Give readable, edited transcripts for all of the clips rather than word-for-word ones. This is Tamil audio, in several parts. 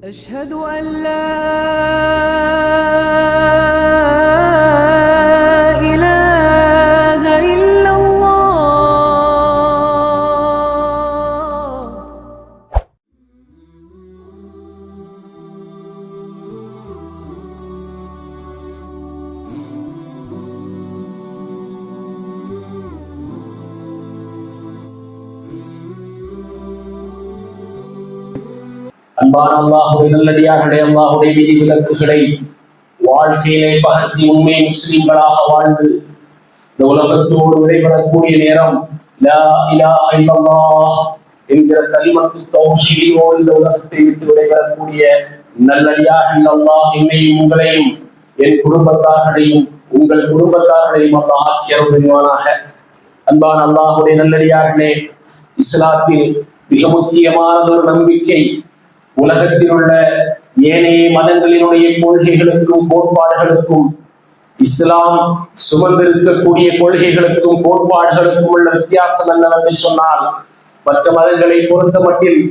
أشهد أن لا إله إلا الله. அன்பான அல்லாஹுடைய நல்லடியார்களே, அல்லாஹுடைய விதி விலக்குகளை வாழ்க்கையிலே பகர்த்தி உண்மை முஸ்லிம்களாக வாழ்ந்து இந்த உலகத்தோடு விடைபெறக்கூடிய நேரம் லா இலாஹ இல்லல்லாஹ் என்கிற கலிமத்து தௌஹீதோடு இந்த உலகத்தை விட்டு விடைபெறக்கூடிய நல்லடியார்கள் அல்லாஹ் என்னையும் உங்களையும் என் குடும்பத்தார்களையும் உங்கள் குடும்பத்தார்களையும் அல்லாஹ் ஆக்கி அருள்வானாக. அன்பான அல்லாஹுடைய நல்லடியார்களே, இஸ்லாத்தில் மிக முக்கியமானதொரு நம்பிக்கை உலகத்தில் உள்ள ஏனைய மதங்களினுடைய கொள்கைகளுக்கும் கோட்பாடுகளுக்கும் இஸ்லாம் சுமந்திருக்கக்கூடிய கொள்கைகளுக்கும் கோட்பாடுகளுக்கும் உள்ள வித்தியாசம் என்னவென்று சொன்னால், மற்ற மதங்களை பொறுத்த மட்டில்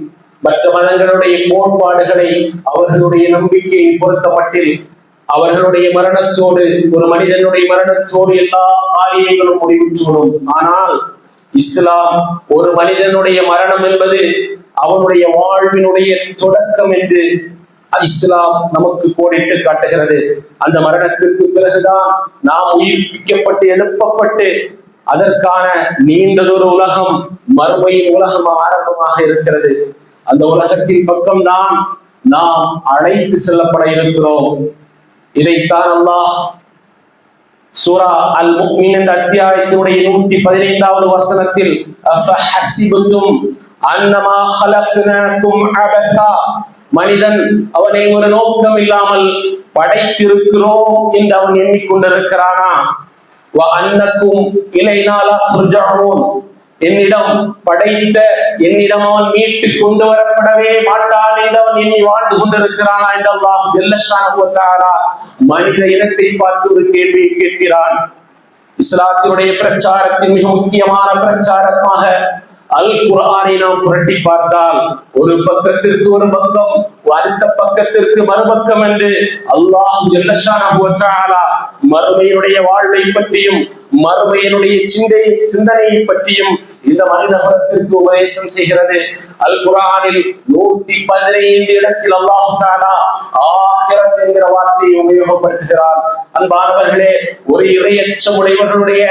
மற்ற மதங்களுடைய கோட்பாடுகளை அவர்களுடைய நம்பிக்கையை பொறுத்த மட்டில் அவர்களுடைய மரணத்தோடு ஒரு மனிதனுடைய மரணத்தோடு எல்லா காரியங்களும் முடிவுற்றோடும். ஆனால் இஸ்லாம் ஒரு மனிதனுடைய மரணம் என்பது அவனுடைய வாழ்வினுடைய தொடக்கம் என்று இஸ்லாம் நமக்கு கோடிட்டு காட்டுகிறது. அந்த மரணத்திற்கு பிறகுதான் நாம் உயிர்ப்பிக்கப்பட்டு எழுப்பப்பட்டு அதற்கான நீண்டதொரு உலகம் மறுமையின் உலகம் ஆரம்பமாக இருக்கிறது. அந்த உலகத்தின் பக்கம்தான் நாம் அழைத்து செல்லப்பட இருக்கிறோம். இதைத்தான் அல்லாஹ் சூரா அல் முஃமின் என்ற அத்தியாயத்தினுடைய 115வது வசனத்தில் அஃபஹஸிபதும் அன்னமா ஹலக்னாகும் அபஸா, மனிதன் அவனை ஒரு நோக்கம் இல்லாமல் படைத்திருக்கிறோம் என்று அவன் எண்ணிக்கொண்டிருக்கிறானா? வ அன்னக்கும் இலைனா லா துர்ஜஊன், என்னிடம் படைத்த என்னிடம் அவன் மீட்டு கொண்டு வரப்படவே மாட்டான் என்று அவன் எண்ணி வாழ்ந்து கொண்டிருக்கிறானா என்று அல்லாஹ் ஜல்ல ஷானஹு வ தஆலா மனித இனத்தை பார்த்து ஒரு கேள்வியை கேட்கிறான். இஸ்லாத்தினுடைய பிரச்சாரத்தின் மிக முக்கியமான பிரச்சாரமாக அல் குர்ஆனை நாம் புரட்டி பார்த்தால் ஒரு பக்கத்திற்கு ஒரு பக்கம், அடுத்த பக்கத்திற்கு மறுபக்கம் என்று அல்லாஹ் ஜல்ல ஷானஹு வ தஆலா மறுமையினுடைய வாழ்வை பற்றியும் மறுமையினுடைய சிந்தனையை பற்றியும் இந்த மனிதகுலத்திற்கு உபதேசம் செய்கிறது. அல் குர்ஆனில் 115 இடத்தில் அல்லாஹ் தஆலா ஆகிரத் என்கிற வார்த்தையை உபயோகப்படுத்துகிறார். அன்பானவர்களே, ஒரு இறையற்ற உடையவர்களுடைய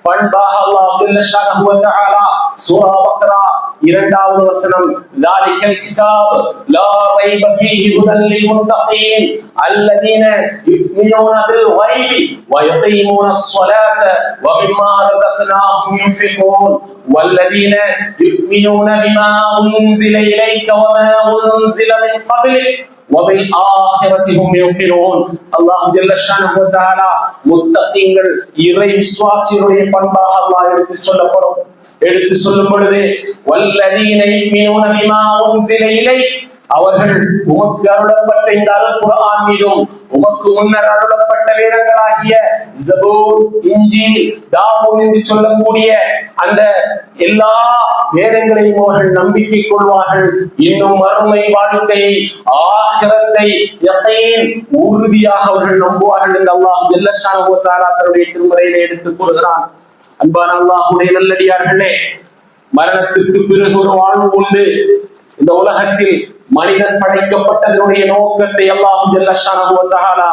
பண்பாக அல்லாஹ் ஜல்ல ஷானஹு வ தஆலா சூரா பக்ரா 2வது வசனம், ذَلِكَ الْكِتَابُ لَا رَيْبَ فِيهِ هُدًى لِلْمُتَّقِينَ الَّذِينَ يُؤْمِنُونَ بِالْغَيْبِ وَيُقِيمُونَ الصَّلَاةَ وَمِمَّا رَزَقْنَاهُمْ يُنْفِقُونَ وَالَّذِينَ يُؤْمِنُونَ بِمَا أُنْزِلَ إِلَيْكَ وَمَا أُنْزِلَ مِنْ قَبْلِكَ وَبِالْآخِرَةِ هُمْ يُوقِنُونَ. அல்லாஹ் ஜல்ல ஷானஹு வ தஆலா முத்தகீன்கள் இறை விசுவாசிகளுடைய பண்பாக அல்லாஹ் எடுத்து சொல்லும் பொழுது வல்லதீன யுமினூன பிமா உன்ஸில இலைக், அவர்கள் உமக்கு அருளப்பட்ட இந்த அல் குர்ஆன் மீதும் உமக்கு முன்னர் அருளப்பட்ட வேதங்களாகிய ஜபூர், இன்ஜீல், தாவூத் என்று சொல்லக்கூடிய அந்த எல்லா வேதங்களையும் அவர்கள் நம்பிக்கை கொள்வார்கள். இன்னும் மறுமை வாழ்க்கையை, ஆகிரத்தை, யகீன் உறுதியாக அவர்கள் நம்புவார்கள் என்று அல்லாஹ் ஜல்ல ஷானஹு வ தஆலா தன்னுடைய திருமறையிலே எடுத்து கூறுகிறான். அன்பான அல்லாஹ்வுடைய நல்லடியார்களே, மரணத்திற்கு பிறகு ஒரு வாழ்வு உண்டு. இந்த உலகத்தில் மனிதன் படைக்கப்பட்டதனுடைய நோக்கத்தை அல்லாஹ் ஜல்ல ஷானஹு வ தஆலா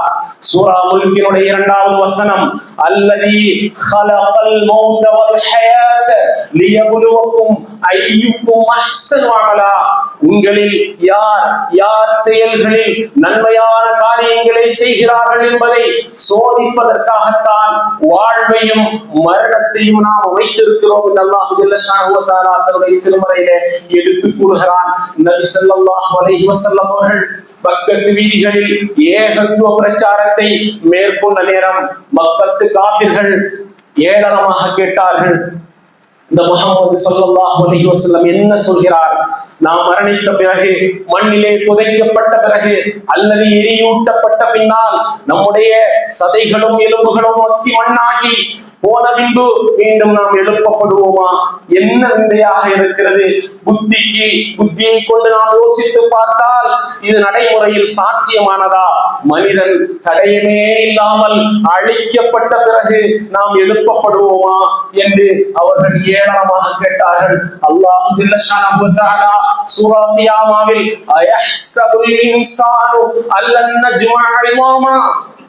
சூரா முல்கினுடைய 2வது வசனம், அல்லதி خلقல் மௌத வல் ஹயாத லியப்லுவக்கும் அய்யுக்கும் அஹ்ஸனு அமலா, உங்களில் யார் செயல்களில் நன்மையான காரியங்களை செய்கிறார்கள் என்பதை சோதிப்பதற்காகத்தான் வாழ்வையும் மரணத்தையும் நாம் வைத்திருக்கிறோம் என்று அல்லாஹ் ஜல்ல ஷானஹு வ தஆலா தன்னுடைய திருமறையிலே எடுத்து கூறுகிறான். நபி ஸல்லல்லாஹு அலைஹி வஸல்லம் அவர்கள் பக்கத்து வீதிகளில் ஏகத்துவ பிரச்சாரத்தை மேற்கொண்ட நேரம் மக்கத்து காஃபிர்கள் ஏளனமாக கேட்டார்கள், இந்த முஹம்மது ஸல்லல்லாஹு அலைஹி வஸல்லம் என்ன சொல்கிறார்? நாம் மரணித்த பிறகு, மண்ணிலே புதைக்கப்பட்ட பிறகு அல்லது எரியூட்டப்பட்ட பின்னால் நம்முடைய சதைகளும் எலும்புகளும் மக்கி மண்ணாகி போன பின்பு மீண்டும் நாம் எழுப்பப்படுவோமா? என்ன விந்தையாக இருக்கிறது! புத்தியை கொண்டு நாம் யோசித்து பார்த்தால் இது நடைமுறையில் சாட்சியமானதா? மனிதன் தடையமே இல்லாமல் அழிக்கப்பட்ட பிறகு நாம் எழுப்பப்படுவோமா என்று அவர்கள் ஏளனமாக கேட்டார்கள். அல்லாஹ் ஜல்ல ஷானஹு வ தஆலா சூரா கியாமாவில் அயஹ்ஸபுல் இன்சானு அல்லன் நஜ்மஅ இமாமா,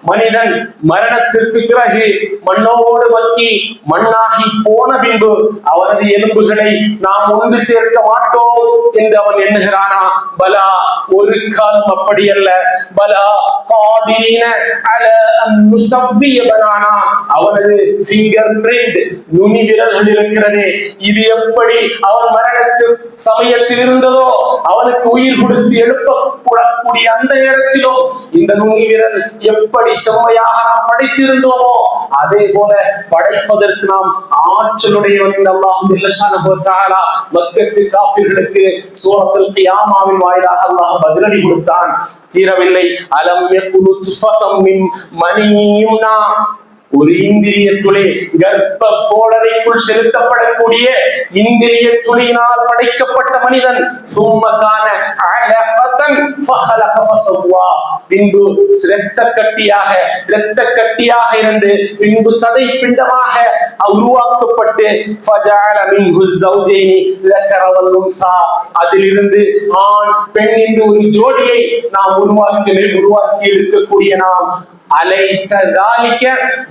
மனிதன் மரணத்திற்கு பிறகு மண்ணோடு மக்கி மண்ணாகி போன பின்பு அவரது எலும்புகளை நாம் ஒன்று சேர்க்க மாட்டோம் என்று அவன் எண்ணுகிறானா? பலா, ஒரு காலம் அப்படி அல்ல. பலா காதீன அல அன் நுஸவ்விய பனானா, அவனது ஃபிங்கர் பிரிண்ட், நுனி விரல்கள் இருக்கிறதே, இது எப்படி அவன் மரணத்து சமயத்தில் இருந்ததோ, அவனுக்கு உயிர் கொடுத்து எழுப்பப்படக்கூடிய அந்த நேரத்திலும் இந்த நுனி விரல் எப்படி செம்மையாக நாம் படைத்திருந்தோமோ அதே போல படைப்பதற்கு நாம் ஆற்றலுடையவன் அல்லாஹ் ஜல்ல ஷானஹு வ தஆலா மக்கத்து காஃபிர்களுக்கு சூரத்துல் கியாமாவின் வாயிலாக அல்லாஹ் பதிலடி கொடுத்தான். தீரவில்லை. அலம் யகுனு துஃபதம் மின் மனியும்னா, ஒரு இந்திரிய துளி, கர்ப்ப கோளரைக்குள் செலுத்தப்படக்கூடிய இந்திரிய துளியினால் படைக்கப்பட்ட மனிதன் சும்மகான அலகதன் ஃபஹலக ஃபஸவ்வா, பின்பு இரத்த கட்டியாக இருந்து பின்பு சதை பிண்டமாக உருவாக்கப்பட்டு ஃபஜஅல மின்ஹு ஸௌஜைனி ذكر والانثى, அதிலிருந்து ஆண் பெண் என்று ஒரு ஜோடியை நாம் உருவாக்கி எடுக்கக்கூடிய நாம் அலைஸ ذلك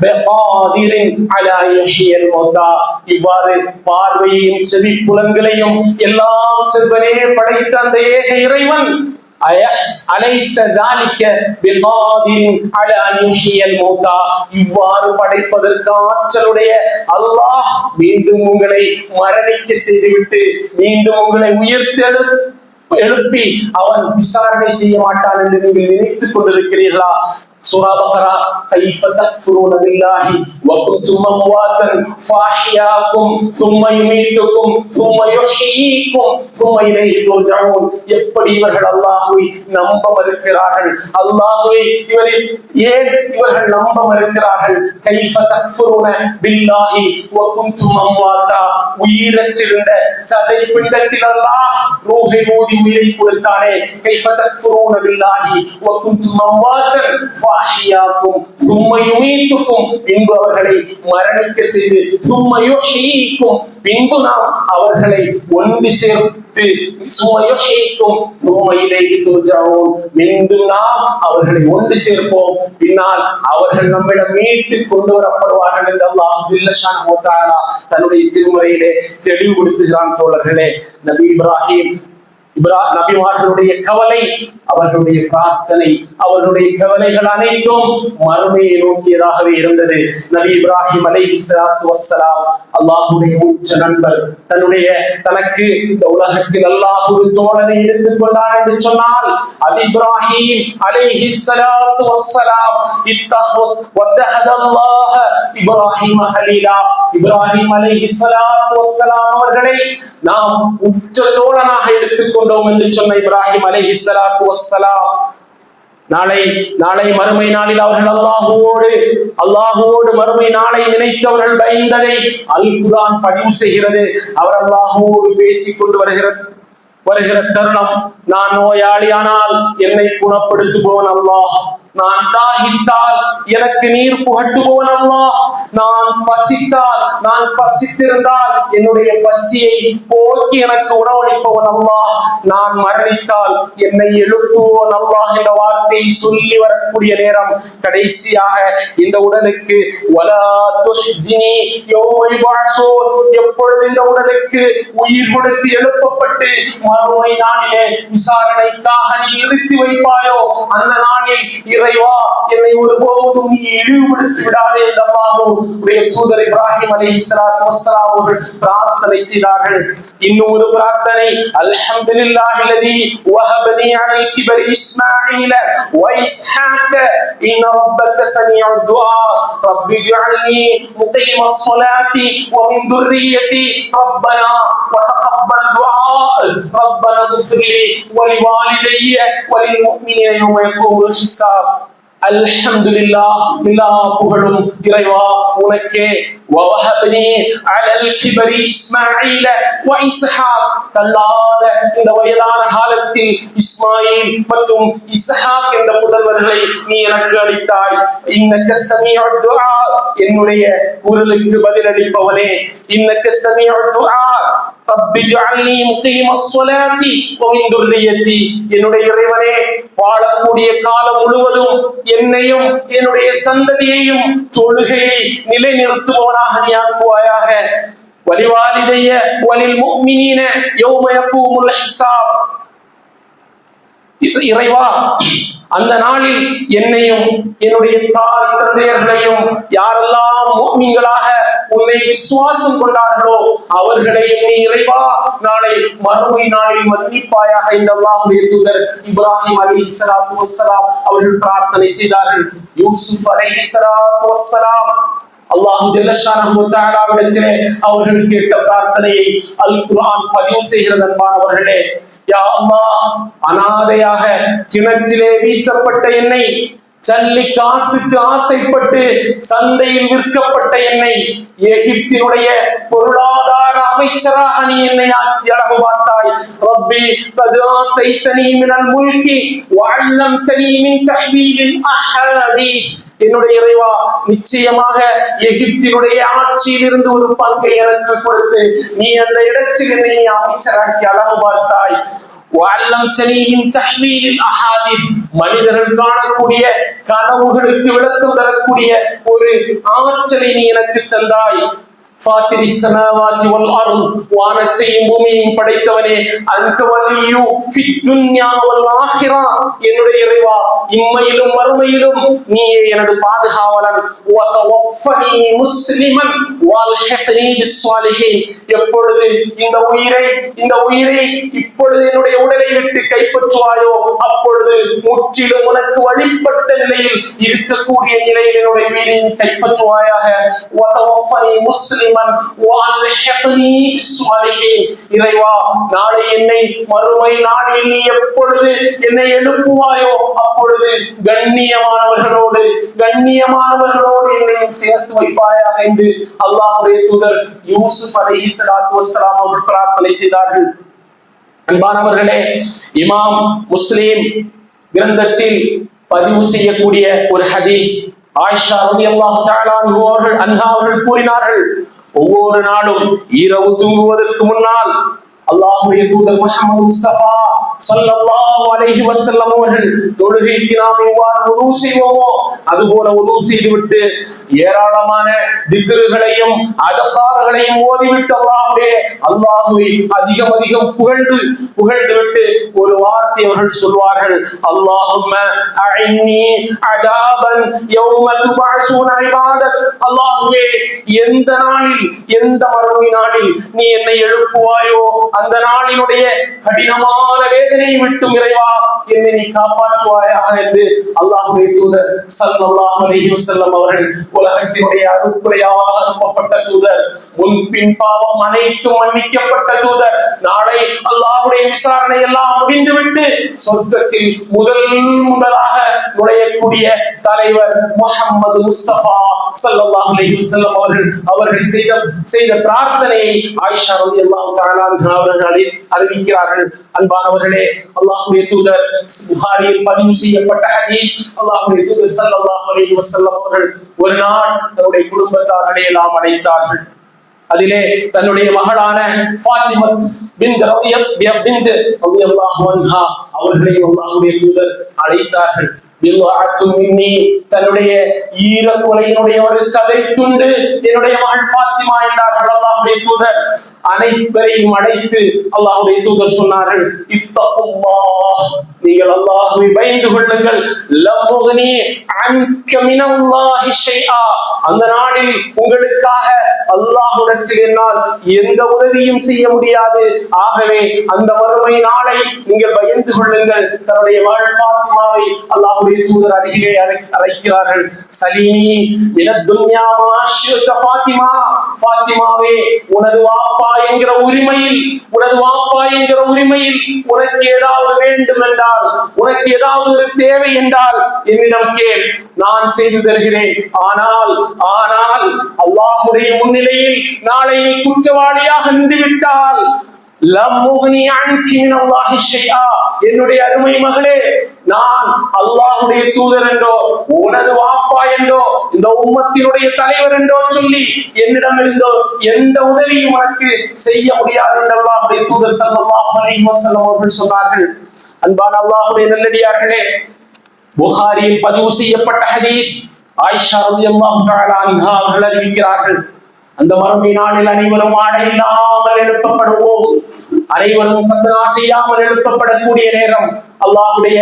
بقادر على يحيي الموتى, இவ்வாறு பார்வையையும் செவி புலன்களையும் எல்லாம் செவ்வனே படைத்த அந்த ஏக இறைவன் அலைஸ ذلك بقادر على ان يحيي الموتى, இவ்வாறு படைப்பதற்கு ஆற்றலுடைய அல்லாஹ் மீண்டும் உங்களை மரணிக்க செய்துவிட்டு மீண்டும் உங்களை எழுப்பி அவன் விசாரணை செய்ய மாட்டான் என்று நீங்கள் நினைத்துக் கொண்டிருக்கிறீர்களா? சூரா பக்ரா, கைஃப தக்ஃபுரூன பில்லாஹி வ குன்தும் அம்வாதன் ஃபஅஹ்யாக்கும் ثم யுமீதுக்கும் ثم யுஹ்யீக்கும் ثم இலைஹி துர்ஜஊன், எப்படி இவர்கள் அல்லாஹ்வை நம்ப மறுக்கிறார்கள்? அல்லாஹ்வை ஏன் இவர்கள் நம்ப மறுக்கிறார்கள்? கைஃப தக்ஃபுரூன பில்லாஹி வ குன்தும் அம்வாதா, உயிரற்றிருந்த சதை பிண்டத்தில் அல்லாஹ் ரூஹை ஊதி உயிரை கொடுத்தானே. கைஃப தக்ஃபுரூன பில்லாஹி வ குன்தும் அம்வாதன் ஃபஅஹ்யாக்கும் ثم யுமீதுக்கும், பின்பு அவர்களை மரணிக்க செய்து ثم யுஹ்யீக்கும், பின்பு நாம் அவர்களை ஒன்று சேர்த்து ثم யுஹ்யீக்கும் ثم இலைஹி துர்ஜஊன், மீண்டும் நாம் அவர்களை ஒன்று சேர்ப்போம், பின்னால் அவர்கள் நம்மிடம் மீட்டு கொண்டு வரப்படுவார்கள் என்று அல்லாஹ் ஜல்ல ஷானஹு வ தஆலா தன்னுடைய திருமறையிலே தெளிவுபடுத்துகிறான். தோழர்களே, நபிமார்களுடைய கவலை, அவர்களுடைய பிரார்த்தனை, அவர்களுடைய கவலைகள் அனைத்தும் மறுமையை நோக்கியதாகவே இருந்தது. நபி இப்ராஹிம் அலைஹிஸ்ஸலாத்து வஸ்ஸலாம் அல்லாஹ்வுடைய உச்ச நண்பர், தனக்கு இந்த உலகத்தில் அல்லாஹ் ஒரு தோழனை எடுத்துக் கொண்டார் என்று சொன்னால் அது இப்ராஹிம் அலைஹிஸ்ஸலாத்து வஸ்ஸலாம். வத்தஹதல்லாஹ இப்ராஹிம் ஹலீலா, இப்ராஹிம் அலைஹிஸ்ஸலாத்து வஸ்ஸலாம் அவர்களை நாம் உச்ச தோழனாக எடுத்துக்கொண்டோம் என்று சொன்ன இப்ராஹிம் அலைஹிஸ்ஸலாத்து வஸ்ஸலாம் நாளை மறுமை நாளில் அவர்கள் அல்லாஹுவோடு மறுமை நாளை நினைத்தவர்கள் பயந்ததை அல் குர்ஆன் பதிவு செய்கிறது. அவர் அல்லாஹுவோடு பேசிக் கொண்டு வருகிற தருணம், நான் நோயாளியானால் என்னை குணப்படுத்துபவன் அல்லாஹ், நான் தாகித்தால் எனக்கு நீர் புகட்டுபவன் அல்லாஹ், நான் பசித்தால் நான் பசித்திருந்தால் என்னுடைய பசியை போக்கி எனக்கு உணவளிப்பவன் அல்லாஹ், நான் மரணித்தால் என்னை எழுப்புவன் அல்லாஹ் என்ற வார்த்தையை சொல்லி வரக்கூடிய நேரம் கடைசியாக இந்த உடலுக்கு வலா துஹ்ஸினி யௌம யுபஅஸூன், எப்பொழுது இந்த உடலுக்கு உயிர் கொடுத்து எழுப்பப்பட்டு மறுமை நாளிலே விசாரணைக்காக நீ நிறுத்தி வைப்பாயோ அந்த நாளில் இறைவா என்னை ஒருபோதும் நீ இழிவுபடுத்தி விடாதே என்று அல்லாஹ்வுடைய தூதர் இப்ராஹிம் அலைஹிஸ்ஸலாத்து வஸ்ஸலாம் அவர்கள் பிரார்த்தனை செய்தார்கள். இன்னும் ஒரு பிரார்த்தனை, அல்ஹம்துலில்லாஹில்லதி வஹபனி அலல் கிபரி இஸ்மாஈல வ இஸ்ஹாக இன்ன ரப்பக ஸமீஉத் துஆ ரப்பி ஜஅல்னி முகீமஸ் ஸலாத்தி வ மின் துர்ரிய்யதி ரப்பனா வ தகப்பல் துஆ ரப்பனா இக்ஃபிர் லி வ லிவாலிதைய வ லில் முஃமினீன யௌம யகூமுல் ஹிசாப். அல்ஹம்துலில்லாஹ், எல்லா புகழும் இறைவா உனக்கே. வவஹப்னி அலல் கிபரி இஸ்மாஈல வ இஸ்ஹாக், தள்ளாத இந்த வயதான காலத்தில் இஸ்மாயில் மற்றும் இஸ்ஹாக் என்ற புதல்வர்களை நீ எனக்கு அளித்தாய். இன்னக ஸமீஉத் துஆ, என்னுடைய குரலுக்கு பதிலளிப்பவனே. இன்னக ஸமீஉத் துஆ ரப்பி ஜஅல்னி முகீமஸ் ஸலாத்தி வ மின் துர்ரிய்யத்தி, என்னுடைய இறைவனே வாழக்கூடிய காலம் முழுவதும் என்னையும் என்னுடைய சந்ததியையும் தொழுகையை நிலைநிறுத்துபவனாக நீ ஆக்குவாயாக. வலிவாலிதைய வலில் முஃமினீன யௌம யகூமுல் ஹிசாப், இறைவா அந்த நாளில் என்னையும் என்னுடைய தாய் தந்தையர்களையும் யாரெல்லாம் முஃமின்களாக உன்னை விசுவாசம் கொண்டார்களோ அவர்களையும் நீ இறைவா நாளை மறுமை நாளில் மன்னிப்பாயாக. இந்த அல்லாஹ்வுடைய தூதர் இப்ராஹிம் அலைஹிஸ்ஸலாத்து வஸ்ஸலாம் அவர்கள் பிரார்த்தனை செய்தார்கள். யூசுப் அலைஹிஸ்ஸலாத்து வஸ்ஸலாம் அல்லாஹ் ஜல்ல ஷானஹு வ தஆலாவிடத்திலே அவர்கள் கேட்ட பிரார்த்தனையை அல் குர்ஆன் பதிவு செய்கிறது. அன்பானவர்களே, யா அல்லாஹ், அனாதையாக கிணற்றிலே வீசப்பட்ட என்னை, சல்லி காசுக்கு ஆசைப்பட்டு சந்தையில் விற்கப்பட்ட என்னை, எகிப்தினுடைய பொருளாதார அமைச்சராக நீ என்னை ஆக்கி அழகு பார்த்தாய். ரப்பி கத் ஆதைதனி மினல் முல்கி வ அல்லம்தனி மின் தஹ்வீலில் அஹாதீஸ், என்னுடைய இறைவா நிச்சயமாக எகிப்தினுடைய ஆட்சியில் இருந்து ஒரு பங்கை எனக்கு கொடுத்து நீ அந்த இடத்தில் என்னை அமைச்சராக்கி அழகு பார்த்தாய். மனிதர்கள் காணக்கூடிய கனவுகளுக்கு விளக்கம் தரக்கூடிய ஒரு ஆற்றலை நீ எனக்கு தந்தாய். ஃபாத்திரி ஸமாவாத்தி வல் அர்த், வானத்தையும் பூமியையும் படைத்தவனே, அன்த வலியு ஃபித் துன்யா வல் ஆখিরা, என்னுடைய இறைவா இம்மையிலும் மறுமையிலும் நீயே எனது பாதுகாவலன். வ தவஃபனி முஸ்லிமன் வல்ஹிக்னி பிஸ்ஸாலிஹீன், எப்பொழுது இந்த உயிரை இப்பொழுது என்னுடைய உடலை விட்டு கைப்பற்றுவாயோ அப்பொழுது முற்றிலும் உனக்கு வழிபட்ட நிலையில் இருக்கக்கூடிய நிலையில் என்னுடைய உயிரை கைப்பற்றுவாயாக. வ தவஃபனி முஸ்லிமன் வல்ஹிக்னி பிஸ்ஸாலிஹீன், இறைவா நாளை என்னை மறுமை நாளில் நீ எப்பொழுது என்னை எழுப்புவாயோ அப்பொழுது கண்ணியமானவர்களோடு என்னையும் சேர்த்து வைப்பாயாக என்று அல்லாஹ்வுடைய தூதர் யூசுப் அலைஹிஸ்ஸலாத்து வஸ்ஸலாம் அவர்கள் பிரார்த்தனை செய்தார்கள். அன்பானவர்களே, இமாம் முஸ்லிம் கிரந்தத்தில் பதிவு செய்யக்கூடிய ஒரு ஹதீஸ், ஆயிஷா ரலியல்லாஹு தஆலா அன்ஹா அவர்கள் கூறினார்கள், ஒவ்வொரு நாளும் இரவு தூங்குவதற்கு முன்னால் அல்லாஹ்வுடைய தூதர் முஹம்மது முஸ்தபா ஸல்லல்லாஹு அலைஹி வஸல்லம் அவர்கள் தொழுகைக்கு நாம் எவ்வாறு வுது செய்வோமோ அதுபோல வுது செய்துவிட்டு ஏராளமான திக்ருகளையும் அதகார்களையும் ஓதிவிட்டு அல்லாஹ்வை அதிகம் புகழ்ந்துவிட்டு ஒரு வார்த்தை அவர்கள் சொல்வார்கள், அல்லாஹும்ம அஇன்னி அதாபன் யௌம துபஅஸூன இபாதக், அல்லாஹ்வே எந்த நாளில் எந்த மறுமை நாளில் நீ என்னை எழுப்புவாயோ அந்த நாளினுடைய கடினமான வேதனையை விட்டு இறைவா என்னை நீ காப்பாற்றுவாயாக என்று அல்லாஹ்வுடைய தூதர் ஸல்லல்லாஹு அலைஹி வஸல்லம் அவர்கள் உலகத்தினுடைய அருட்குறையாக அனுப்பப்பட்ட தூதர், முன்பின் பாவம் அனைத்தும் மன்னிக்கப்பட்ட தூதர், நாளை அல்லாஹ்வுடைய விசாரணை எல்லாம் முடிந்துவிட்டு சொர்க்கத்தில் முதலாக நுழையக்கூடிய தலைவர் முஹம்மது முஸ்தபா ஸல்லல்லாஹு அலைஹி வஸல்லம் அவர்கள் செய்த பிரார்த்தனையை ஆயிஷா ரலியல்லாஹு தஆலா அவர்கள் அறிவிக்கிறார்கள். அன்பானவர்களே, அல்லாஹ்வுடைய தூதர் புகாரியில் பதிவு செய்யப்பட்ட ஹதீஸ், அல்லாஹ்வுடைய தூதர் ஸல்லல்லாஹு அலைஹி வஸல்லம் அவர்கள் ஒரு நாள் தன்னுடைய குடும்பத்தார்களை எல்லாம் அழைத்தார்கள். அதிலே தன்னுடைய மகளான ஃபாத்திமத் பின்த் ரலியல்லாஹு அன்ஹா அவர்களை அல்லாஹ்வுடைய தூதர் அழைத்தார்கள். தன்னுடைய ஈரக்குலையினுடைய ஒரு சதை துண்டு என்னுடைய மகள் ஃபாத்திமா என்றார்கள் அல்லாஹ்வுடைய தூதர். அனைவரையும் அழைத்து அல்லாஹ்வுடைய தூதர் சொன்னார்கள், இத்தகுல்லாஹ், நீங்கள் அல்லாஹ்வை பயந்து கொள்ளுங்கள். லம்முக்னி அன்க மினல்லாஹி ஷைஆ, அந்த நாளில் உங்களுக்காக அல்லாஹ்விடத்தில் என்னால் எந்த உதவியும் செய்ய முடியாது. ஆகவே அந்த மறுமை நாளை நீங்கள் பயந்து கொள்ளுங்கள். தன்னுடைய மகள் ஃபாத்திமாவை அல்லாஹ்வுடைய தூதர் அருகிலே அழைக்கிறார்கள். சலீனி மினத் துன்யா மா ஷி'த ஃபாத்திமா, ஃபாத்திமாவே உனது வாப்பா என்கிற உரிமையில் உனக்கு ஏதாவது வேண்டும் என்றால் என்றால், உனக்கு ஏதாவது ஒரு தேவை என்றால் என்னிடம் கேள், நான் செய்து தருகிறேன். ஆனால் அல்லாஹ்வுடைய முன்னிலையில் நாளை நீ குற்றவாளியாக நின்றுவிட்டால், என்னுடைய அருமை மகளே, நான் அல்லாஹ்வுடைய தூதர் என்றோ உனது வாப்பா என்றோ இந்த உம்மத்தினுடைய தலைவர் என்றோ சொல்லி என்னிடமிருந்தோ எந்த உதவியும் உனக்கு செய்ய முடியாது என்று அல்லாஹ்வுடைய தூதர் ஸல்லல்லாஹு அலைஹி வஸல்லம் அவர்கள் சொன்னார்கள். அன்பான அல்லாஹ்வுடைய நல்லடியார்களே, புகாரியில் பதிவு செய்யப்பட்ட ஹதீஸ், ஆயிஷா ரலியல்லாஹு தஆலா அன்ஹா அவர்கள் அறிவிக்கிறார்கள், அந்த மறுமை நாளில் அனைவரும் ஆடை இல்லாமல் எழுப்பப்படுவோம். அனைவரும் கத்னா செய்யாமல் எழுப்பப்படக்கூடிய நேரம் அல்லாஹ்வுடைய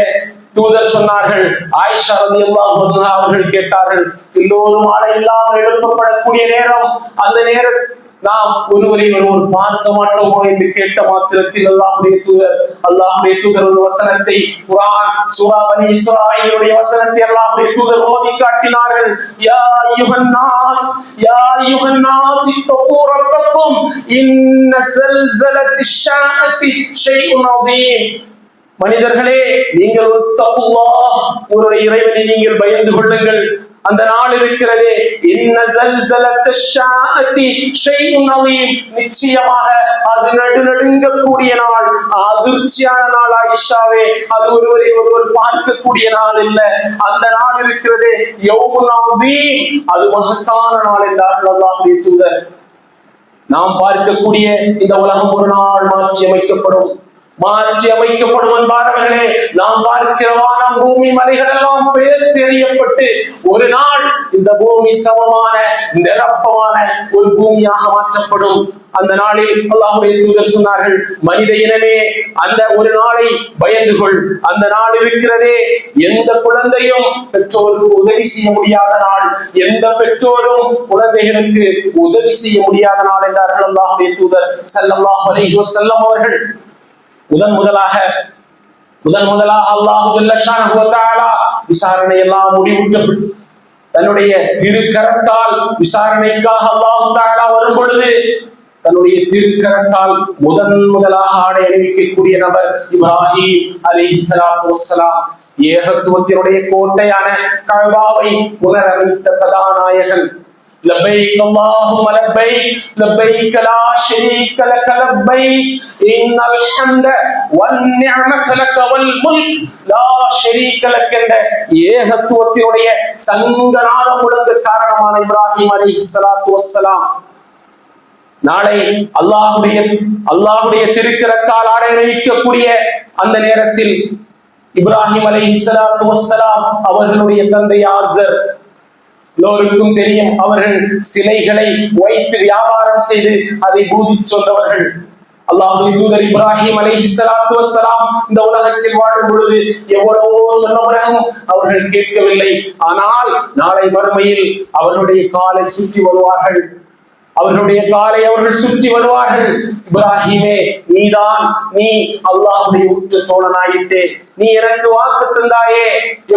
தூதர் சொன்னார்கள், ஆயிஷா ரலியல்லாஹு அன்ஹா அவர்கள் கேட்டார்கள், எல்லோரும் ஆடை இல்லாமல் எழுப்பப்படக்கூடிய நேரம், அந்த நேரம் நாம் ஒருவரை ஒருவர் பார்க்க மாட்டோமோ என்று கேட்ட மாத்திரத்தில் அல்லாஹ்வுடைய தூதர் ஒரு வசனத்தை, குர்ஆன் சூரா பனி இஸ்ராயீலுடைய வசனத்தை அல்லாஹ்வுடைய தூதர் ஓதி காட்டினார்கள். யா அய்யுஹன் நாஸ் இத்தகூ ரப்பக்கும் இன்ன ஸல்ஸலத்திஷ் ஷாஅத்தி ஷைஉன் அதீம். மனிதர்களே, நீங்கள் தக்குவாஹ், உங்களுடைய இறைவனை நீங்கள் பயந்து கொள்ளுங்கள். அந்த நாள் இருக்கிறதே, இன்ன ஸல்ஸலத்திஷ் ஷாஅத்தி ஷைஉன் அதீம், நிச்சயமாக அது நடுநடுங்கக்கூடிய நாள், அதிர்ச்சியான நாள் ஆயிஷாவே. அது ஒருவரை ஒருவர் பார்க்கக்கூடிய நாள் இல்ல, அந்த நாள் இருக்கிறதே யௌமுன் அதீம், அது மகத்தான நாள் என்றார்கள் அல்லாஹ்வுடைய தூதர். நாம் பார்க்கக்கூடிய இந்த உலகம் ஒரு நாள் மாற்றி அமைக்கப்படும். அன்பானவர்களே, நாம் பார்க்கிற வானம், பூமி, மலைகள் எல்லாம் பெயர்த்து எறியப்பட்டு ஒரு நாள் இந்த பூமி சமமான நிரப்பமான ஒரு பூமியாக மாற்றப்படும். அந்த நாளில் அல்லாஹ்வுடைய தூதர் சொன்னார்கள், மனித இனமே, அந்த ஒரு நாளை பயந்து கொள். அந்த நாள் இருக்கிறதே, எந்த குழந்தையும் பெற்றோருக்கு உதவி செய்ய முடியாத நாள், எந்த பெற்றோரும் குழந்தைகளுக்கு உதவி செய்ய முடியாத நாள் என்றார்கள் அல்லாஹ்வுடைய தூதர் ஸல்லல்லாஹு அலைஹி வஸல்லம் அவர்கள். முதன் முதலாக அல்லாஹ் ஜல்ல ஷானஹு வ தஆலா விசாரணை எல்லாம் முடிவுற்ற தன்னுடைய திருக்கரத்தால் விசாரணைக்காக அல்லாஹ் தஆலா வரும் பொழுது தன்னுடைய திருக்கரத்தால் முதலாக ஆடை அணிவிக்கக்கூடிய நபர் இப்ராஹிம் அலைஹிஸ்ஸலாத்து வஸ்ஸலாம். ஏகத்துவத்தினுடைய கோட்டையான கஅபாவை புனரமைத்த கதாநாயகன். لبيك اللهم لبيك لبيك لا شريك لك لبيك إن الحمد والنعمة لك والملك لا شريك لك என்ற ஏகத்துவத்தினுடைய சங்கநாதம் முழங்க காரணமான இப்ராஹிம் அலைஹிஸ்ஸலாத்து வஸ்ஸலாம் நாளை அல்லாஹ்வுடைய திருக்கரத்தால் ஆடை அணிவிக்கக்கூடிய அந்த நேரத்தில் இப்ராஹிம் அலைஹிஸ்ஸலாத்து வஸ்ஸலாம் அவர்களுடைய தந்தை ஆஸர், எல்லோருக்கும் தெரியும், அவர்கள் சிலைகளை வைத்து வியாபாரம் செய்து அதை பூஜித்து வந்தவர்கள். அல்லாஹ்வுடைய தூதர் இப்ராஹிம் அலைஹிஸ்ஸலாத்து வஸ்ஸலாம் இந்த உலகத்தில் வாழும் பொழுது எவ்வளவோ சொன்ன பிறகும் அவர்கள் கேட்கவில்லை. ஆனால் நாளை மறுமையில் அவர்களுடைய காலை சுற்றி வருவார்கள். அவர்கள் சுற்றி வருவார்கள். இப்ராஹிமே, நீ அல்லாஹ்வுடைய உற்ற தோழனாயிட்டே, நீ எனக்கு வாக்கு தந்தாயே,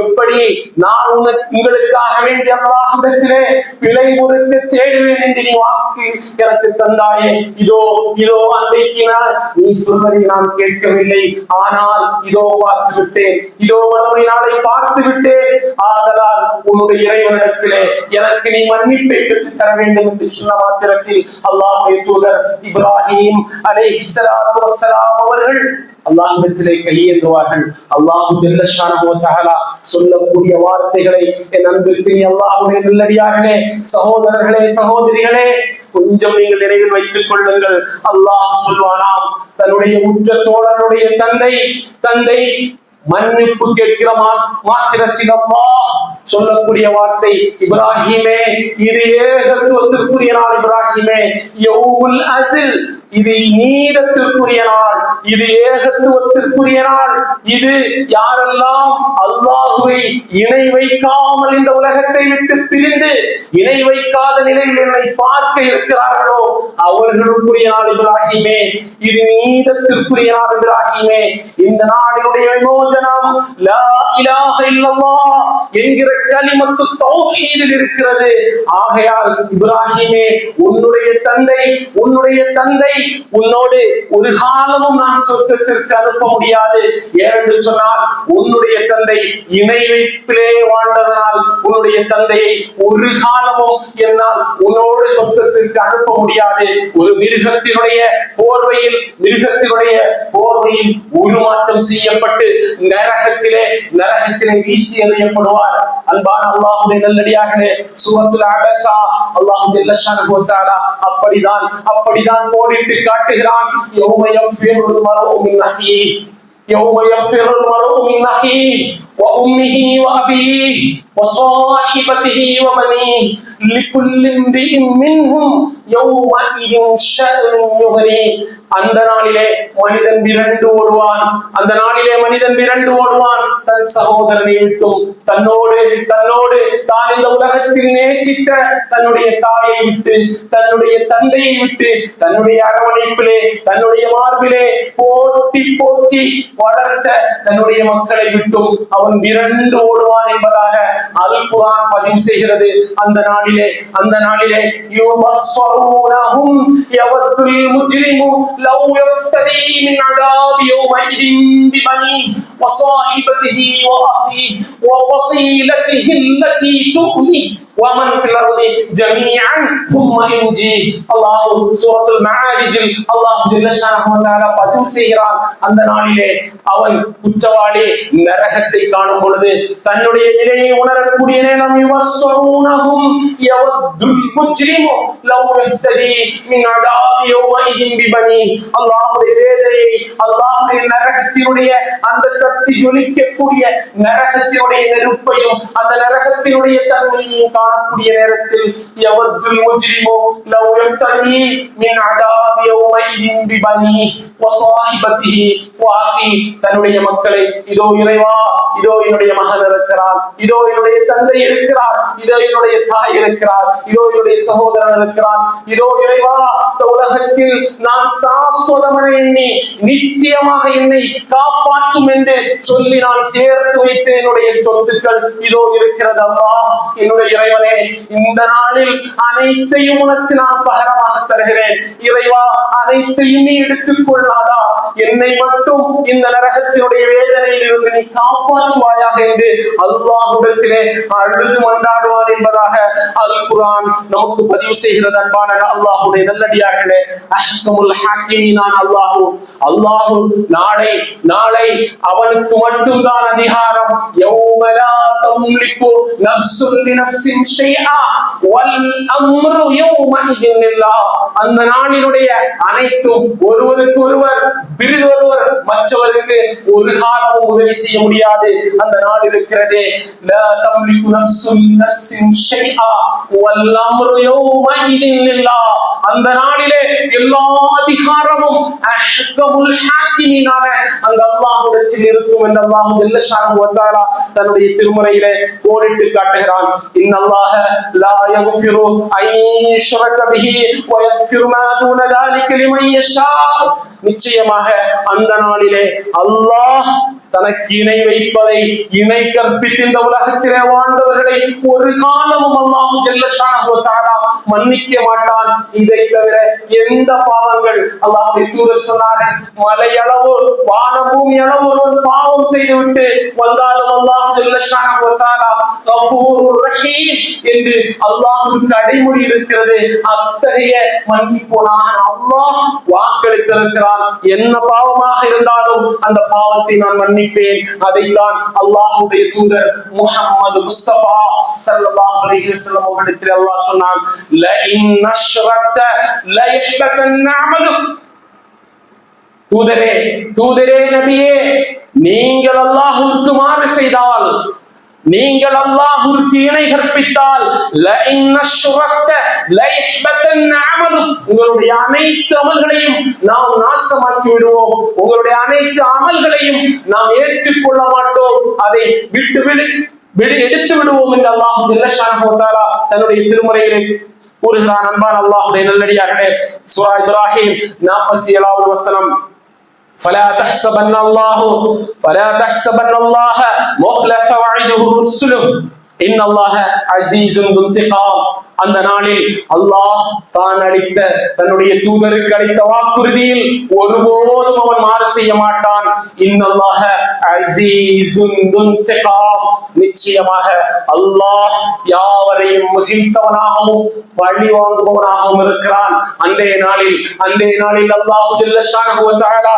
எப்படி நான் உங்களுக்காக வேண்டிய அல்லாஹ்விடத்திலே பிழை பொறுக்க தேடுவேன் என்று நீ வாக்கு எனக்கு தந்தாயே. இதோ அன்றைக்கு நீ சொல்வதை நான் கேட்கவில்லை, ஆனால் இதோ பார்த்து விட்டேன், இதோ மறுமை நாளை பார்த்து விட்டேன். ஆதலால் உன்னுடைய இறைவனிடத்திலே எனக்கு நீ மன்னிப்பை பெற்றுத் தர வேண்டும் என்று சொன்ன மாத்திரத்தில் அல்லாஹ்வுடைய தூதர் இப்ராஹிம் அலைஹிஸ்ஸலாத்து வஸ்ஸலாம் அவர்கள் அல்லாஹ்விடத்திலே கையேந்துவார்கள். அல்லாஹ் ஜல்ல ஷானஹு வ தஆலா சொல்லக்கூடிய வார்த்தைகளை என் அன்பிற்கு அல்லாஹ்வுடைய நல்லடியார்களே, சகோதரர்களே, சகோதரிகளே, கொஞ்சம் நீங்கள் நினைவில் வைத்துக் கொள்ளுங்கள். அல்லாஹ் சொல்வானாம், தன்னுடைய உற்ற தோழனுடைய தந்தை மன்னிப்பு கேட்கிற மாத்திரத்தில் அல்லாஹ் சொல்லக்கூடிய வார்த்தை, இப்ராஹிமே, இது ஏகத்துவத்திற்குரிய நாள். இப்ராஹிமே, யௌமுல் அஸ்ல், இது நீதத்திற்குரிய நாள், இது ஏகத்துவத்திற்குரிய நாள். இது யாரெல்லாம் அல்லாஹ்வை இணை வைக்காமல் இந்த உலகத்தை விட்டு பிரிந்து இணை வைக்காத நிலையில் என்னை பார்க்க இருக்கிறார்களோ அவர்களுக்குரிய நாள் இப்ராஹிமே. இது நீதத்திற்குரிய நாள் இப்ராஹிமே. இந்த நாளினுடைய விமோசனம் லா இலாஹ இல்லல்லாஹ் என்கிற கலிமத்து தௌஹீதில் இருக்கிறது. ஆகையால் இப்ராஹிமே, உன்னுடைய தந்தை உன்னோடு ஒரு காலமும் நான் சொர்க்கத்திற்கு அனுப்ப முடியாது. ஏனென்று சொன்னால் உன்னுடைய தந்தை இணை வைப்பிலே வாழ்ந்ததனால் உன்னுடைய தந்தையை ஒரு காலமும் என்னால் உன்னோடு சொர்க்கத்திற்கு அனுப்ப முடியாது. ஒரு மிருகத்தினுடைய போர்வையில் உருமாற்றம் செய்யப்பட்டு நரகத்திலே வீசி எறியப்படுவார். அன்பான அல்லாஹ்வுடைய நல்லடியார்களே, சூரத்துல் அபஸா அல்லாஹ் ஜல்ல ஷானஹு வ தஆலா அப்படிதான் போடிட்டு காட்டுகிறான். யௌம யஃபிருல் மர்உ மின் அஹீஹி வ உம்மிஹி வ அபீஹி வ ஸாஹிபதிஹி வ பனீஹி லிகுல்லி இம்ரிஇன் மின்ஹும் யௌமஇதின் ஷஅனுன் யுக்னி. அந்த நாளிலே மனிதன் விரண்டு ஓடுவான். தன் சகோதரனை விட்டும், தன்னோடு தான் இந்த உலகத்தில் நேசித்த தன்னுடைய தாயை விட்டு, தன்னுடைய தந்தையை விட்டு, தன்னுடைய அரவணைப்பிலே, தன்னுடைய மார்பிலே போற்றி வளர்த்த தன்னுடைய மக்களை விட்டும் அவன் விரண்டு ஓடுவான் என்பதாக அல் குர்ஆன் பதிவு செய்கிறது. அந்த நாளிலே யுபஸ்ஸரூனஹும் யவத்துல் முஜ்ரிமு லவ் யஃப்தரி மின் அதாபி யௌமஇதின் பிபனீஹி வ ஸாஹிபதிஹி வ அஹீஹி வ ஃபஸீலதிஹி அல்லதி துக்னி ومن في الارض جميعا ثم ينجي. அல்லாஹ் சூரத்துல் மஆரிஜில் அல்லாஹ் ஜல்ல ஷானஹு வ தஆலா பதிவு செய்கிறான். அந்த நாளிலே அவன் குற்றவாளி நரகத்தை காணும் பொழுது தன்னுடைய நிலையை உணரக்கூடிய நேரம் யுவஸ்ஸரூனஹும் யவத்துல் முஜ்ரிமு லவ் யஃப்தரி மின் அதாபி யௌமஇதின் பிபனி. அல்லாஹ்வுடைய வேதனையை, அல்லாஹ்வுடைய நரகத்தினுடைய அந்த கத்தி ஜொலிக்கக்கூடிய நரகத்தினுடைய நெருப்பையும் அந்த நரகத்தினுடைய தன்மையையும் காணக்கூடிய நேரத்தில் யவத்துல் முஜ்ரிமு லவ் யஃப்தரி மின் அதாபி யௌமஇதின் பிபனி வ ஸாஹிபதிஹி வ அஹீ. தன்னுடைய மக்களை, இதோ இறைவா, இதோ என்னுடைய மகன் இருக்கிறார், இதோ என்னுடைய தந்தை இருக்கிறார், இதோ என்னுடைய தாய் இருக்கிறார், இதோ என்னுடைய சகோதரன் இருக்கிறார், இதோ இறைவா இந்த உலகத்தில் நான் சாஸ்வதமென எண்ணி நித்தியமாக என்னை காப்பாற்றும் என்று சொல்லி நான் சேர்த்து வைத்த என்னுடைய சொத்துக்கள் இதோ இருக்கிறது. அல்லாஹ், என்னுடைய இறைவனே, இந்த நாளில் அனைத்தையும் உனக்கு நான் பகரமாக தருகிறேன். இறைவா, அனைத்தையும் நீ எடுத்துக் கொள்ளாதா, என்னை மட்டும் இந்த நரகத்தினுடைய வேதனையில் இருந்து நீ காப்பாற்றுவாயாக என்று அல்லாஹ்விடத்திலே அழுது மன்றாடுவார் என்பதாக அல் குர்ஆன் நமக்கு பதிவு செய்கிறது. அன்பான அல்லாஹ்வுடைய நல்லடியார்களே, அஹ்கமுல் ஹாக்கிமீனான அல்லாஹ் நாளை அவனுக்கு மட்டும்தான் அதிகாரம். யௌம லா தம்லிகு நஃப்ஸுன் லினஃப்ஸின் ஷைஆ வல் அம்ரு யௌமஇதின் லில்லாஹ். அந்த நாளினுடைய அனைத்தும் ஒருவருக்கு ஒருவர் மற்றவருக்கு ஒரு காலமும் உதவி செய்ய முடியாது. அந்த நாள் இருக்கிறதே, லா தம்லிகு நஃப்ஸுன் லினஃப்ஸின் ஷைஆ வல் அம்ரு யௌமஇதின் லில்லாஹ். அந்த நாளிலே எல்லா அதிகாரமும் அஹ்கமுல் ஹாக்கிமீனான அந்த அல்லாஹ்விடத்தில் இருக்கும் என்று அல்லாஹ் ஜல்ல ஷானஹு வ தஆலா தன்னுடைய திருமறையிலே கோடிட்டு காட்டுகிறான். இன்னல்லாஹ லா யக்ஃபிரு அன் யுஷ்ரக பிஹி வ யக்ஃபிரு மா தூன ذلك லிமன் யஷா. நிச்சயமாக அந்த நாளிலே அல்லாஹ் தனக்கு இணை வைப்பதை, இணை கற்பித்து இந்த உலகத்திலே வாழ்ந்தவர்களை ஒரு காலமும் அல்லாஹ் ஜல்ல ஷானஹு வ தஆலா மன்னிக்க மாட்டான். இதை தவிர எந்த பாவங்கள், அல்லாஹ்வுடைய தூதர் சொன்னார்கள், மலை அளவு வானம் பூமி அளவு ஒரு பாவம் செய்துவிட்டு வந்தாலும் அல்லாஹ் ஜல்ல ஷானஹு வ தஆலா கஃபூருர் ரஹீம் என்று அல்லாஹ்வுக்கு அடைமொழி இருக்கிறது. அத்தகைய மன்னிப்போனாக அல்லாஹ் வாக்களித்திருக்கிறான். என்ன பாவமாக இருந்தாலும் அந்த பாவத்தை நான் மன்னிப்பேன். அதைத்தான் அல்லாஹ்வுடைய தூதர் முஹம்மது முஸ்தபா ஸல்லல்லாஹு அலைஹி வஸல்லம் அவர்களிடத்தில் அல்லாஹ் சொன்னான், ல இன் அஷ்ரக்த ல யஹ்பதன் அமலுக். தூதரே நபியே, நீங்கள் அல்லாஹ்வுக்கு மாறு செய்தால், நீங்கள் அல்லாஹ்வுக்கு இணை கற்பித்தால், ல இன் அஷ்ரக்த ல யஹ்பதன் அமலுக், உங்களுடைய அனைத்து அமல்களையும் நாம் நாசமாக்கி விடுவோம், உங்களுடைய அனைத்து அமல்களையும் நாம் ஏற்றுக்கொள்ள மாட்டோம், அதை எடுத்து விடுவோம் என்று அல்லாஹ் ஜல்ல ஷானஹு வ தஆலா தன்னுடைய திருமறையிலே கூறுகிறான். அன்பான அல்லாஹ்வுடைய நல்லடியார்களே, சூரா இப்ராஹிம் 47வது வசனம், فلا تحسبن الله مخلف وعده رسله إن الله عزيز ذو انتقام. அந்த நாளில் அல்லாஹ் தான் அளித்த தன்னுடைய தூதருக்கு அளித்த வாக்குறுதியில் ஒருபோதும் அவன் மாறு செய்ய மாட்டான். இன்னல்லாஹ அஸீஸுன் து இன்திகாம். நிச்சயமாக அல்லாஹ் யாவரையும் மிகைத்தவனாகவும் பழி வாங்குபவனாகவும் இருக்கிறான். அன்றைய நாளில் அல்லாஹ் ஜல்ல ஷானஹு வ தஆலா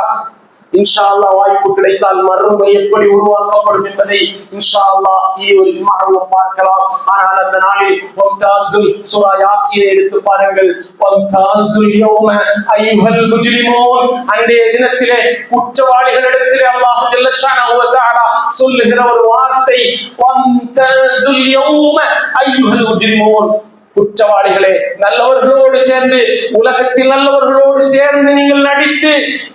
இன்ஷா அல்லாஹ் வாய்ப்பு கிடைத்தால் மறுமை எப்படி உருவாக்கப்படும் என்பதை இன்ஷா அல்லாஹ் ஒரு ஜும்ஆவில் பார்க்கலாம். ஆனால் அந்த நாளில் வம்தாசுல் சூரா யாசீனை எடுத்து பாருங்கள். வம்தாசுல் யௌம அய்யுஹல் முஜ்ரிமூன். அன்றைய தினத்திலே குற்றவாளிகளிடத்திலே அல்லாஹ் ஜல்ல ஷானஹு வ தஆலா சொல்லுகிற ஒரு வார்த்தை, வம்தாசுல் யௌம அய்யுஹல் முஜ்ரிமூன். குற்றவாளிகளே, நல்லவர்களோடு சேர்ந்து, உலகத்தில் நல்லவர்களோடு சேர்ந்து நீங்கள் நடித்து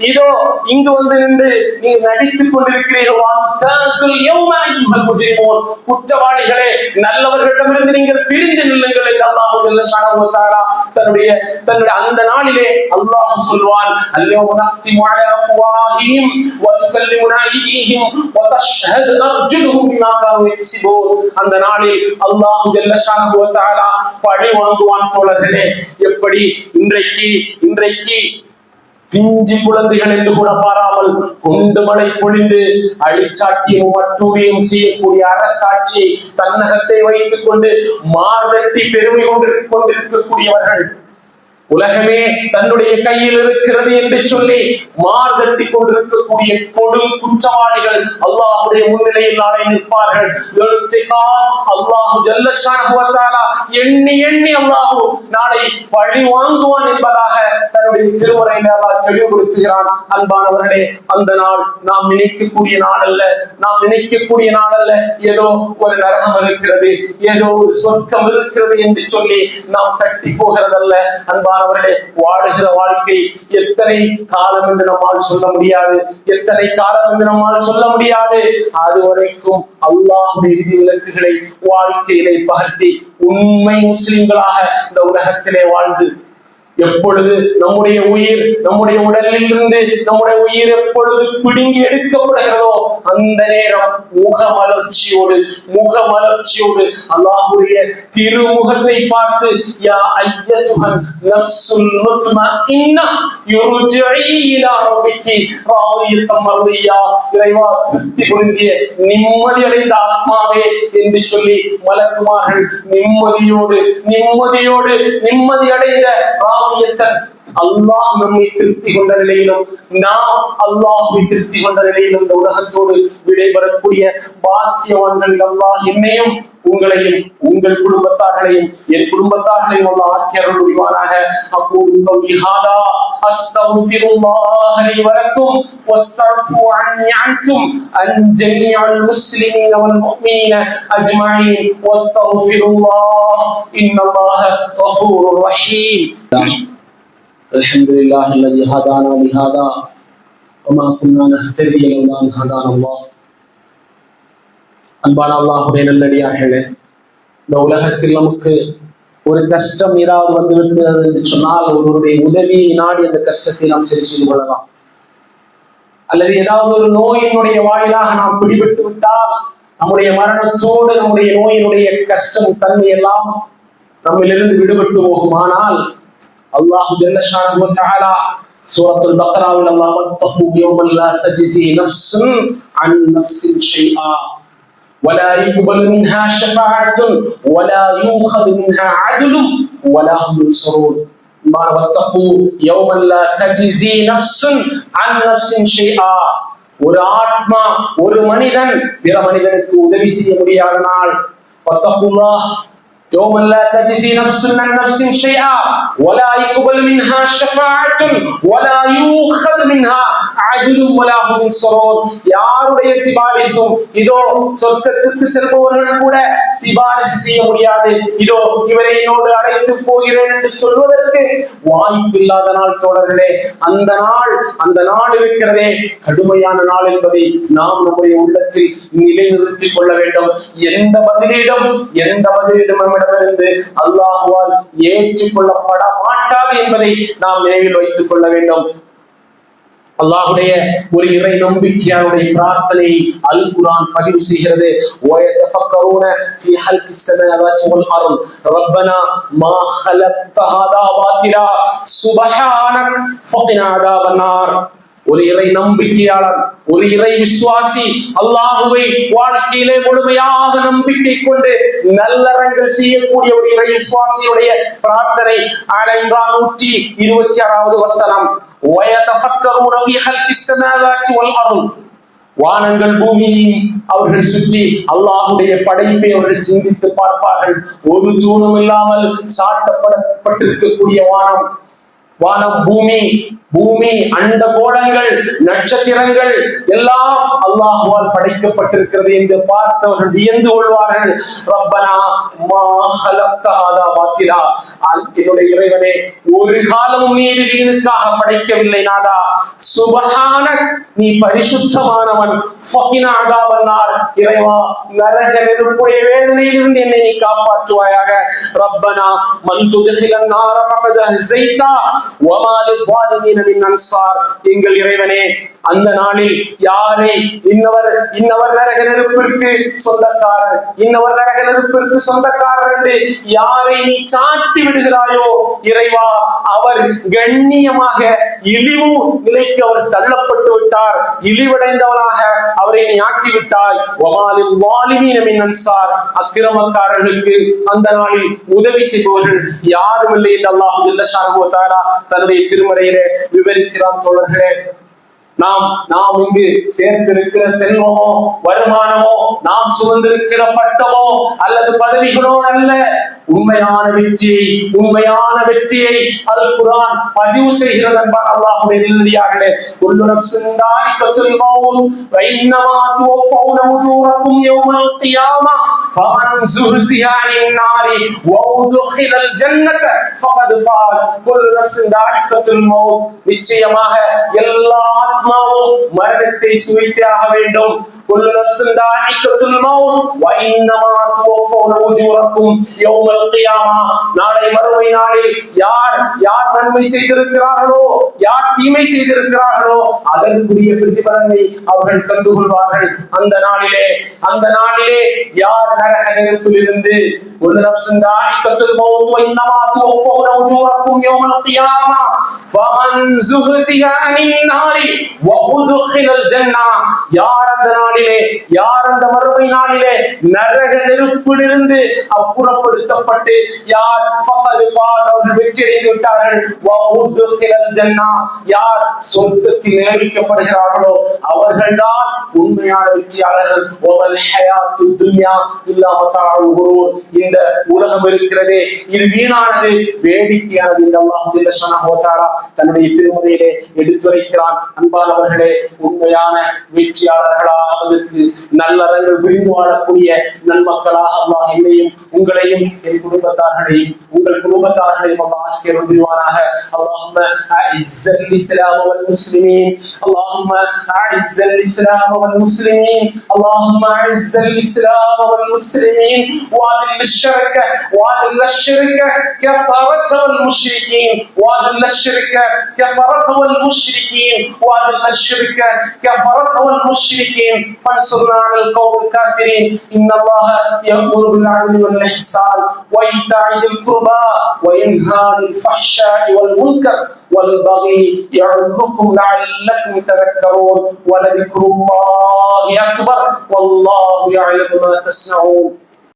இதோ இங்கு வந்து நின்று நீங்கள் நடித்துக் கொண்டிருக்கிறீர்கள். குற்றவாளிகளே, நல்லவர்களிடமிருந்து நீங்கள் பிரிந்து நில்லுங்கள் என்று அல்லாஹ் ஜல்ல ஷானஹு வ தஆலா தன்னுடைய அந்த நாளிலே அல்லாஹ் சொல்வான், அல்யௌம நஃப்திமு அலா அஃப்வாஹிஹிம் வ துகல்லிமுனா ஐதீஹிம் வ தஷ்ஹது அர்ஜுலுஹும் பிமா கானூ யக்ஸிபூன். அந்த நாளில் அல்லாஹ் ஜல்ல ஷானஹு வ தஆலா பழி வாங்குவான். தோழர்களே, எப்படி இன்றைக்கு பிஞ்சு குழந்தைகள் என்று கூட பாராமல் கொண்டு மழை பொழிந்து அழிச்சாட்டியும் மற்றூரியும் செய்யக்கூடிய அரசாட்சியை தன்னகத்தை வைத்துக் கொண்டு மார்வெட்டி பெருமை கொண்டிருக்கக்கூடியவர்கள், உலகமே தன்னுடைய கையில் இருக்கிறது என்று சொல்லி மார்கட்டி கொண்டிருக்கக்கூடிய கொடும் குற்றவாளிகள் அல்லாஹ்வுடைய முன்னிலையில் நாளை நிற்பார்கள். அல்லாஹ் ஜல்ல ஷானஹு வ தஆலா எண்ணி அல்லாஹ் நாளை பழி வாங்குவான் என்பதாக தன்னுடைய திருமறையில் அல்லாஹ் தெளிவுபடுத்துகிறான். அன்பானவர்களே, அந்த நாள் நாம் நினைக்கக்கூடிய நாள் அல்ல. ஏதோ ஒரு நரகம் இருக்கிறது, ஏதோ ஒரு சொர்க்கம் இருக்கிறது என்று சொல்லி நாம் தட்டி போகிறதல்ல. அன்பானவர்களே, வாழுகிற வாழ்க்கை எத்தனை காலம் என்று நம்மால் சொல்ல முடியாது. அதுவரைக்கும் அல்லாஹ்வுடைய விதிவிலக்குகளை வாழ்க்கையிலே பகர்த்தி உண்மை முஸ்லிம்களாக இந்த உலகத்திலே வாழ்ந்து எப்பொழுது நம்முடைய உடலில் இருந்து நம்முடைய உயிர் எப்பொழுது பிடுங்கி எடுக்கப்படுகிறதோ அந்த நேரம் முகமலர்ச்சியோடு அல்லாஹ்வுடைய திருமுகத்தை பார்த்து, யா அய்யத்துஹன் நஃப்ஸுல் முத்மஇன்னா யுர்ஜஇ இலா ரப்பிகி ராதியத்தம் மர்தியா. இறைவா, திருப்தி பொருந்திய நிம்மதி அடைந்த ஆத்மாவே என்று சொல்லி மலக்குமார்கள் நிம்மதி அடைந்த அல்லாஹ் நம்மை திருப்தி கொண்ட நிலையிலும் நாம் அல்லாஹ்வை திருப்தி கொண்ட நிலையிலும் இந்த உலகத்தோடு விடைபெறக்கூடிய பாக்கியவான்கள் அல்லாஹ் என்னையும் உங்களையும் உங்கள் குடும்பத்தார்களையும் என் குடும்பத்தார்களையும் அல்லாஹ் ஆக்கி அருள் புரிவானாக. அக்கூலு கௌலி ஹாதா அஸ்தக்ஃபிருல்லாஹ லி வ லக்கும் வஸ்தக்ஃபு அன்னி அன்தும் அன் ஜமீஅல் முஸ்லிமீன வல் முஃமினீன அஜ்மஈன் வஸ்தக்ஃபிருல்லாஹ இன்னல்லாஹ கஃபூருர் ரஹீம். அல்ஹம்துலில்லாஹி அல்லதி ஹதானா லிஹாதா வமா குன்னா நஹ்ததிய லவ்லா அன் ஹதானா அல்லாஹ். அன்பான அல்லாஹ்வுடைய நல்லடியார்களே, இந்த உலகத்தில் நமக்கு ஒரு கஷ்டம் ஏதாவது வந்துவிட்டது என்று சொன்னால் ஒருவருடைய உதவியை நாடி அந்த கஷ்டத்தை நாம் சரி செய்து கொள்ளலாம். அல்லது ஏதாவது ஒரு நோயினுடைய வாயிலாக நாம் பிடிபட்டு விட்டால் நம்முடைய மரணத்தோடு நம்முடைய நோயினுடைய கஷ்டம் தன்மை எல்லாம் நம்மிலிருந்து விடுபட்டு போகும். ஆனால் அல்லாஹ் ஜல்ல ஷானஹு வ தஆலா சூரத்துல் பக்ராவில் அல்லாஹ் வத்தகு யௌமன் லா தஜ்ஸி நஃப்ஸுன் அன் நஃப்ஸின் ஷைஆ ولا يقبل منها شفاعة ولا يؤخذ منها عدل ولا هم ينصرون. ما واتقوا يوما لا تجزي نفس عن نفس شيئا. ஒரு ஆத்மா, ஒரு மனிதன் பிற மனிதனுக்கு உதவி செய்ய முடியாத நாள். வத்தகுல்லாஹ் يوم لا تجزي نفس عن نفس شيئا ولا يقبل منها شفاعة ولا يؤخذ منها عدل ولا هم ينصرون. யாருடைய சிபாரிசும் இதோ சொர்க்கத்துக்கு செல்பவர்கள் கூட சிபாரிசு செய்ய முடியாது. இதோ இவரை என்னோடு அழைத்து போகிறேன் என்று சொல்வதற்கு வாய்ப்பில்லாத நாள் தோழர்களே. அந்த நாள் இருக்கிறதே கடுமையான நாள் என்பதை நாம் நம்முடைய உள்ளத்தில் நிலைநிறுத்திக் கொள்ள வேண்டும். எந்த பதிலிடம் நம்மிடமிருந்து அல்லாஹ்வால் ஏற்றுக்கொள்ளப்பட மாட்டாது என்பதை நாம் நினைவில் வைத்துக் கொள்ள வேண்டும். அல்லாஹ்வுடைய ஒரு இறை நம்பிக்கையாளருடைய பிரார்த்தனை அல் குர்ஆன் பதிவு செய்கிறது. وَيَتَفَكَّرُونَ فِي خَلْقِ السَّمَاوَاتِ وَالْأَرْضِ رَبَّنَا مَا خَلَقْتَ هَذَا بَاطِلًا سُبْحَانَكَ فَقِنَا عَذَابَ النَّارِ. ஒரு இறை நம்பிக்கையாளர், ஒரு இறை விசுவாசி அல்லாஹுவை வாழ்க்கையிலே முழுமையாக நம்பிக்கை கொண்டு நல்லறங்கள் செய்யக்கூடிய ஒரு இறை விசுவாசியுடைய பிரார்த்தனை ஆல இம்ரான் 126வது வசனம். وَيَتَفَكَّرُونَ فِي خَلْقِ السَّمَاوَاتِ وَالْأَرْضِ. வானங்கள் பூமியையும் அவர்கள் சுற்றி அல்லாஹுடைய படைப்பை அவர்கள் சிந்தித்து பார்ப்பார்கள். ஒரு தூணும் இல்லாமல் சாட்டப்பட்டிருக்கக்கூடிய வானம் பூமி அண்ட கோளங்கள் நட்சத்திரங்கள் எல்லாம் அல்லாஹ்வால் படைக்கப்பட்டிருக்கிறது என்று பார்த்தவர்கள் வியந்து கொள்வார்கள். ரப்பனா மா ஹலக்த ஹாதா பாத்திலா. என்னுடைய இறைவனே, ஒரு காலமும் நீ வீணுக்காக படைக்கவில்லை நாதா. சுப்ஹானக், நீ பரிசுத்தமானவன். ஃபகினா அதாபன்னார், இறைவா நரக நெருப்புடைய வேதனையிலிருந்து என்னை நீ காப்பாற்றுவாயாக. ரப்பனா மன் துத்ஹிலன் நார ஃபகத் அஹ்ஸைதா வமா லில் அன்சார். எங்கள் இறைவனே, அந்த நாளில் யாரை இன்னவர் நரக நெருப்பிற்கு சொந்தக்காரர், இன்னவர் நரக நெருப்பிற்கு சொந்தக்காரர் என்று யாரை நீ சாட்டி விடுகிறாயோ இறைவா, அவர் கண்ணியமாக இழிவு நிலைக்கு அவர் தள்ளப்பட்டு விட்டார். இழிவடைந்தவனாக அவரை நீ ஆக்கிவிட்டாய். வமாலில் வாலிமீன மின் அன்சார். அக்கிரமக்காரர்களுக்கு அந்த நாளில் உதவி செய்பவர்கள் யாரும் இல்லை என்று அல்லாஹ் ஜல்ல ஷானஹு வ தஆலா தன்னுடைய திருமறையிலே விவரிக்கிறான். தோழர்களே, நாம் இங்கு சேர்த்திருக்கிற செல்வமோ வருமானமோ நாம் சுமந்திருக்கிற பட்டமோ அல்லது பதவிகளோ அல்ல. உண்மையான வெற்றியை அல் குர்ஆன் பதிவு செய்கிறது. அல்லாஹ்வுடைய நல்லடியார்களே, குல்லு நஃப்ஸின் தாயிகத்துல் மௌத் வ இன்னமா துவஃபௌன உஜூரக்கும் யௌமல் கியாமா ஃபமன் ஸுஹ்ஸிஹா அனின் நாரி வ உத்கிலல் ஜன்னத ஃபகத் ஃபாஸ். குல்லு நஃப்ஸின் தாயிகத்துல் மௌத், நிச்சயமாக எல்லா ஆத்மாவும் மரணத்தை சுவைத்தே ஆக வேண்டும். குல்லு நஃப்ஸின் தாயிகத்துல் மௌத் வ இன்னமா துவஃபௌன உஜூரக்கும் யௌமல் கியாமா. நாளை மறுமை நாளில் யார் நன்மை செய்திருக்கிறார்களோ, யார் தீமை செய்திருக்கிறார்களோ அதற்குரிய பிரதிபலனை அவர்கள் கண்டுகொள்வார்கள். அந்த நாளிலே யார் நரக நெருப்பில் இருந்து குல்லு நஃப்ஸின் தாயிகத்துல் மௌத் வ இன்னமா துவஃபௌன உஜூரக்கும் யௌமல் கியாமா ஃபமன் ஸுஹ்ஸிஹா அனின் நாரி வ உத்கிலல் ஜன்னah. யார் அந்த மறுமை நாளிலே நரக நெருப்பிலிருந்து அப்புறப்படுத்தப்பட்டு யார் ஃபகத் ஃபாஸ், அவர்கள் வெற்றியடைந்து விட்டார்கள். வ உத்கிலல் ஜன்னah, யார் சொர்க்கத்தில் நுழைவிக்கப்படுகிறார்களோ அவர்கள்தான் உண்மையான வெற்றியாளர்கள். வல் ஹயாத்து துன்யா இல்லா மதாஉல் குரூர். இந்த உலகம் இருக்கிறதே இது வீணானது, வேடிக்கையானது என்று அல்லாஹ் ஜல்ல ஷானஹு வ தஆலா தன்னுடைய திருமறையிலே எடுத்துரைக்கிறான். அன்பானவர்களே, உண்மையான வெற்றியாளர்களாவதற்கு நல்லறங்கள் புரிந்து வாழக்கூடிய நன்மக்களாக அல்லாஹ் என்னையும் உங்களையும் என் குடும்பத்தார்களையும் உங்கள் குடும்பத்தார்களையும் அல்லாஹ் ஆக்கியருள் புரிவானாக. அல்லாஹும்ம அஇஸ்ஸல் இஸ்லாம் வல் முஸ்லிமீன், அல்லாஹும்ம அஇஸ்ஸல் இஸ்லாம் வல் முஸ்லிமீன், அல்லாஹும்ம அஇஸ்ஸல் இஸ்லாம் வல் முஸ்லிமீன் وأذل الشرك كفرة والمشركين وأذل الشرك كفرة والمشركين وأذل الشرك كفرة والمشركين فانصرنا على القوم الكافرين. إن الله يأمر بالعدل والإحسان وإيتاء ذي القربى وينهى عن الفحشاء والمنكر والبغي يعظكم لعلكم تذكرون ولذكر الله أكبر والله يعلم ما تصنعون.